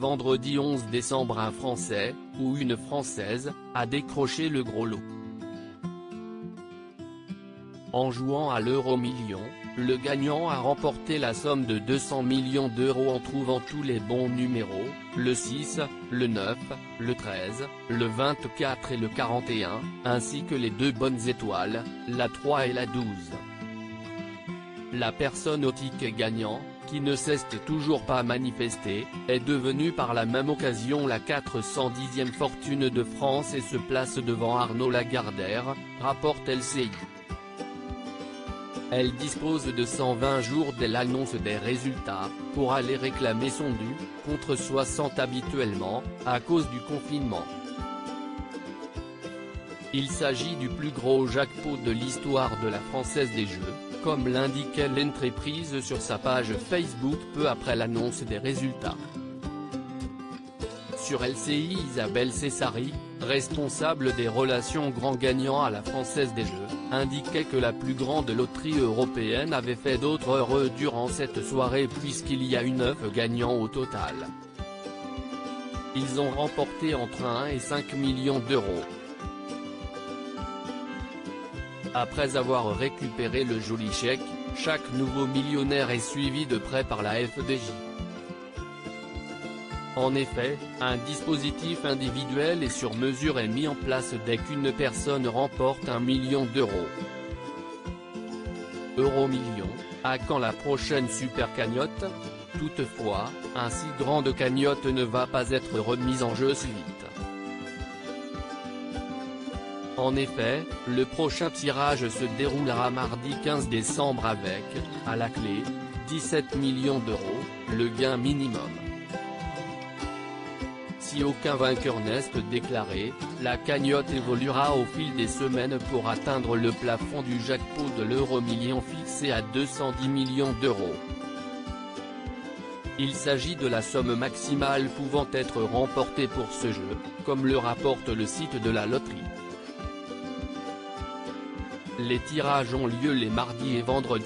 vendredi 11 décembre un Français, ou une Française, a décroché le gros lot. En jouant à l'euro-million, le gagnant a remporté la somme de 200 millions d'euros en trouvant tous les bons numéros, le 6, le 9, le 13, le 24 et le 41, ainsi que les 2 bonnes étoiles, la 3 et la 12. La personne au ticket gagnant, qui ne s'est toujours pas manifestée, est devenue par la même occasion la 410e fortune de France et se place devant Arnaud Lagardère, rapporte LCI. Elle dispose de 120 jours dès l'annonce des résultats, pour aller réclamer son dû, contre 60 habituellement, à cause du confinement. Il s'agit du plus gros jackpot de l'histoire de la Française des Jeux, comme l'indiquait l'entreprise sur sa page Facebook peu après l'annonce des résultats. Sur LCI, Isabelle Cessari, responsable des relations grand gagnant à la Française des Jeux, indiquait que la plus grande loterie européenne avait fait d'autres heureux durant cette soirée puisqu'il y a eu 9 gagnants au total. Ils ont remporté entre 1 et 5 millions d'euros. Après avoir récupéré le joli chèque, chaque nouveau millionnaire est suivi de près par la FDJ. En effet, un dispositif individuel et sur mesure est mis en place dès qu'une personne remporte 1 million d'euros. Euro-million, à quand la prochaine super cagnotte? Toutefois, un si grande cagnotte ne va pas être remise en jeu si vite. En effet, le prochain tirage se déroulera mardi 15 décembre avec, à la clé, 17 millions d'euros, le gain minimum. Si aucun vainqueur n'est déclaré, la cagnotte évoluera au fil des semaines pour atteindre le plafond du jackpot de l'euro-million fixé à 210 millions d'euros. Il s'agit de la somme maximale pouvant être remportée pour ce jeu, comme le rapporte le site de la loterie. Les tirages ont lieu les mardis et vendredis.